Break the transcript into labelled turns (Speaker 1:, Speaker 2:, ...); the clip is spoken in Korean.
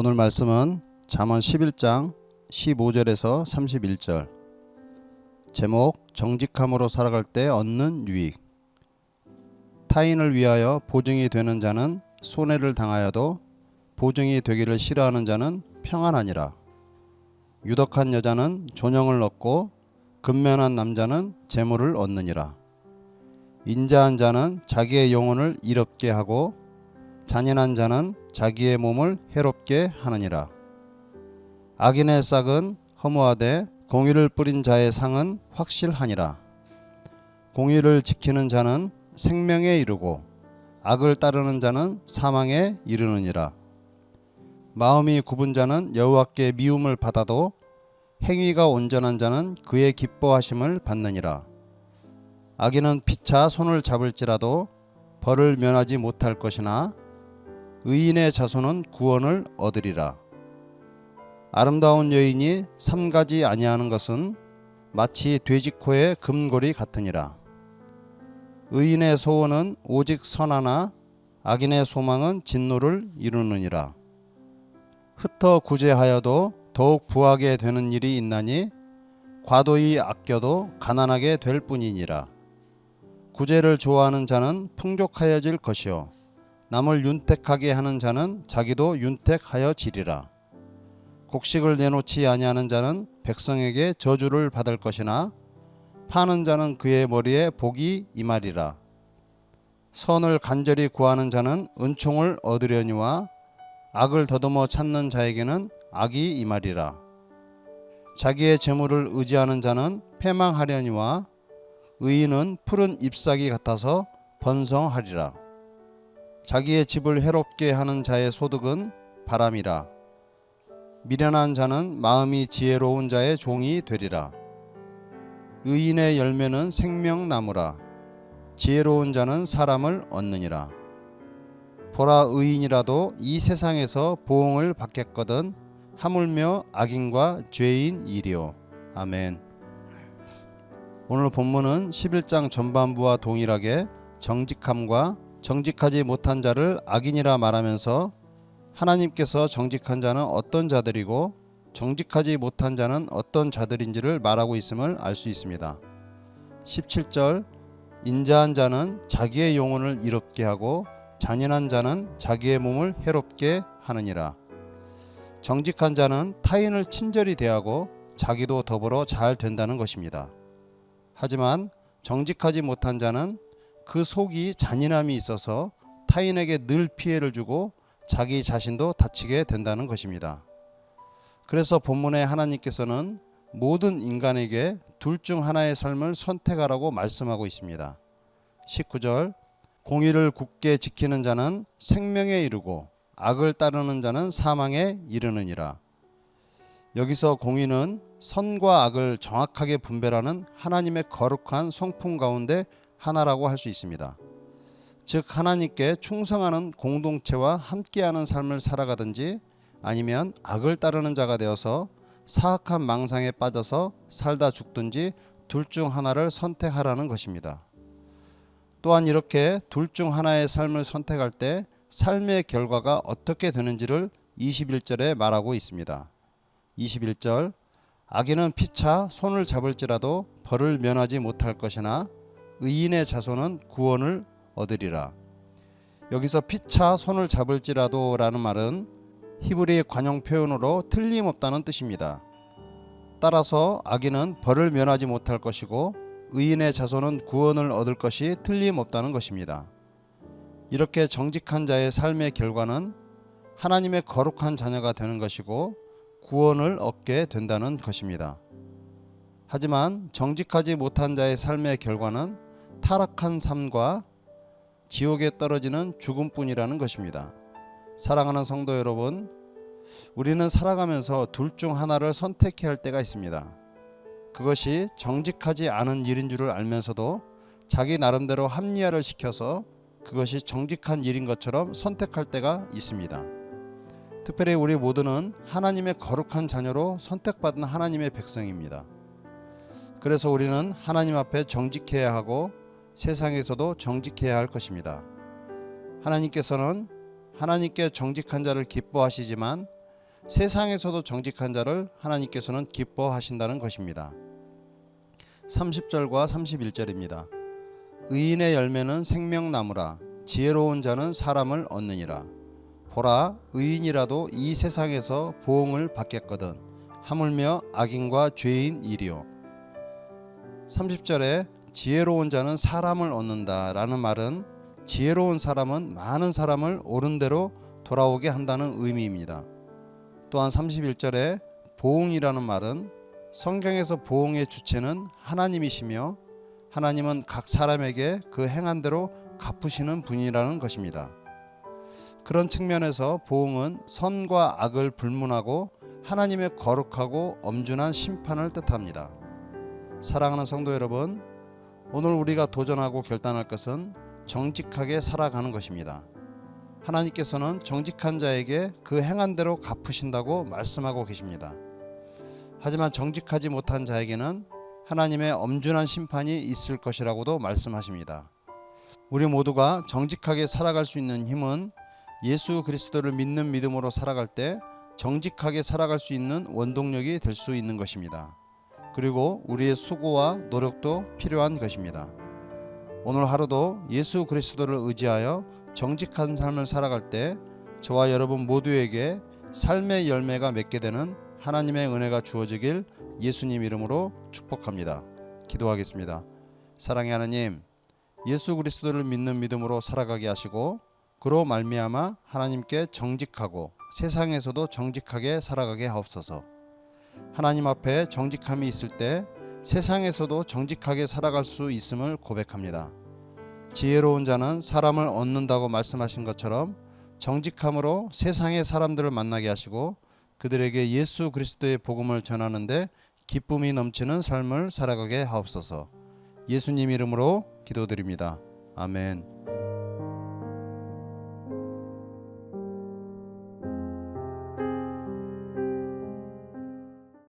Speaker 1: 오늘 말씀은 잠언 11장 15절에서 31절. 제목 정직함으로 살아갈 때 얻는 유익. 타인을 위하여 보증이 되는 자는 손해를 당하여도 보증이 되기를 싫어하는 자는 평안하니라. 유덕한 여자는 존영을 얻고 근면한 남자는 재물을 얻느니라. 인자한 자는 자기의 영혼을 이롭게 하고 잔인한 자는 자기의 몸을 해롭게 하느니라. 악인의 싹은 허무하되 공의를 뿌린 자의 상은 확실하니라. 공의를 지키는 자는 생명에 이르고 악을 따르는 자는 사망에 이르느니라. 마음이 굽은 자는 여호와께 미움을 받아도 행위가 온전한 자는 그의 기뻐하심을 받느니라. 악인은 피차 손을 잡을지라도 벌을 면하지 못할 것이나 의인의 자손은 구원을 얻으리라. 아름다운 여인이 삼가지 아니하는 것은 마치 돼지코의 금고리 같으니라. 의인의 소원은 오직 선하나 악인의 소망은 진노를 이루느니라. 흩어 구제하여도 더욱 부하게 되는 일이 있나니 과도히 아껴도 가난하게 될 뿐이니라. 구제를 좋아하는 자는 풍족하여질 것이요 남을 윤택하게 하는 자는 자기도 윤택하여지리라. 곡식을 내놓지 아니하는 자는 백성에게 저주를 받을 것이나 파는 자는 그의 머리에 복이 임하리라. 선을 간절히 구하는 자는 은총을 얻으려니와 악을 더듬어 찾는 자에게는 악이 임하리라. 자기의 재물을 의지하는 자는 패망하려니와 의인은 푸른 잎사귀 같아서 번성하리라. 자기의 집을 해롭게 하는 자의 소득은 바람이라. 미련한 자는 마음이 지혜로운 자의 종이 되리라. 의인의 열매는 생명나무라. 지혜로운 자는 사람을 얻느니라. 보라, 의인이라도 이 세상에서 보응을 받겠거든 하물며 악인과 죄인 일이요. 아멘. 오늘 본문은 11장 전반부와 동일하게 정직함과 정직하지 못한 자를 악인이라 말하면서 하나님께서 정직한 자는 어떤 자들이고 정직하지 못한 자는 어떤 자들인지를 말하고 있음을 알 수 있습니다. 17절, 인자한 자는 자기의 영혼을 이롭게 하고 잔인한 자는 자기의 몸을 해롭게 하느니라. 정직한 자는 타인을 친절히 대하고 자기도 더불어 잘 된다는 것입니다. 하지만 정직하지 못한 자는 그 속이 잔인함이 있어서 타인에게 늘 피해를 주고 자기 자신도 다치게 된다는 것입니다. 그래서 본문에 하나님께서는 모든 인간에게 둘 중 하나의 삶을 선택하라고 말씀하고 있습니다. 19절, 공의를 굳게 지키는 자는 생명에 이르고 악을 따르는 자는 사망에 이르느니라. 여기서 공의는 선과 악을 정확하게 분별하는 하나님의 거룩한 성품 가운데 하나라고 할 수 있습니다. 즉 하나님께 충성하는 공동체와 함께하는 삶을 살아가든지 아니면 악을 따르는 자가 되어서 사악한 망상에 빠져서 살다 죽든지 둘 중 하나를 선택하라는 것입니다. 또한 이렇게 둘 중 하나의 삶을 선택할 때 삶의 결과가 어떻게 되는지를 21절에 말하고 있습니다. 21절, 악인은 피차 손을 잡을지라도 벌을 면하지 못할 것이나 의인의 자손은 구원을 얻으리라. 여기서 피차 손을 잡을지라도 라는 말은 히브리 관용 표현으로 틀림없다는 뜻입니다. 따라서 악인은 벌을 면하지 못할 것이고 의인의 자손은 구원을 얻을 것이 틀림없다는 것입니다. 이렇게 정직한 자의 삶의 결과는 하나님의 거룩한 자녀가 되는 것이고 구원을 얻게 된다는 것입니다. 하지만 정직하지 못한 자의 삶의 결과는 타락한 삶과 지옥에 떨어지는 죽음뿐이라는 것입니다. 사랑하는 성도 여러분, 우리는 살아가면서 둘 중 하나를 선택해야 할 때가 있습니다. 그것이 정직하지 않은 일인 줄을 알면서도 자기 나름대로 합리화를 시켜서 그것이 정직한 일인 것처럼 선택할 때가 있습니다. 특별히 우리 모두는 하나님의 거룩한 자녀로 선택받은 하나님의 백성입니다. 그래서 우리는 하나님 앞에 정직해야 하고 세상에서도 정직해야 할 것입니다. 하나님께서는 하나님께 정직한 자를 기뻐하시지만 세상에서도 정직한 자를 하나님께서는 기뻐하신다는 것입니다. 30절과 31절입니다. 의인의 열매는 생명나무라. 지혜로운 자는 사람을 얻느니라. 보라, 의인이라도 이 세상에서 보응을 받겠거든 하물며 악인과 죄인 이리요. 30절에 지혜로운 자는 사람을 얻는다 라는 말은 지혜로운 사람은 많은 사람을 옳은 대로 돌아오게 한다는 의미입니다. 또한 31절에 보응이라는 말은 성경에서 보응의 주체는 하나님이시며 하나님은 각 사람에게 그 행한 대로 갚으시는 분이라는 것입니다. 그런 측면에서 보응은 선과 악을 불문하고 하나님의 거룩하고 엄준한 심판을 뜻합니다. 사랑하는 성도 여러분, 오늘 우리가 도전하고 결단할 것은 정직하게 살아가는 것입니다. 하나님께서는 정직한 자에게 그 행한 대로 갚으신다고 말씀하고 계십니다. 하지만 정직하지 못한 자에게는 하나님의 엄준한 심판이 있을 것이라고도 말씀하십니다. 우리 모두가 정직하게 살아갈 수 있는 힘은 예수 그리스도를 믿는 믿음으로 살아갈 때 정직하게 살아갈 수 있는 원동력이 될 수 있는 것입니다. 그리고 우리의 수고와 노력도 필요한 것입니다. 오늘 하루도 예수 그리스도를 의지하여 정직한 삶을 살아갈 때 저와 여러분 모두에게 삶의 열매가 맺게 되는 하나님의 은혜가 주어지길 예수님 이름으로 축복합니다. 기도하겠습니다. 사랑의 하나님, 예수 그리스도를 믿는 믿음으로 살아가게 하시고 그로 말미암아 하나님께 정직하고 세상에서도 정직하게 살아가게 하옵소서. 하나님 앞에 정직함이 있을 때 세상에서도 정직하게 살아갈 수 있음을 고백합니다. 지혜로운 자는 사람을 얻는다고 말씀하신 것처럼 정직함으로 세상의 사람들을 만나게 하시고 그들에게 예수 그리스도의 복음을 전하는데 기쁨이 넘치는 삶을 살아가게 하옵소서. 예수님 이름으로 기도드립니다. 아멘.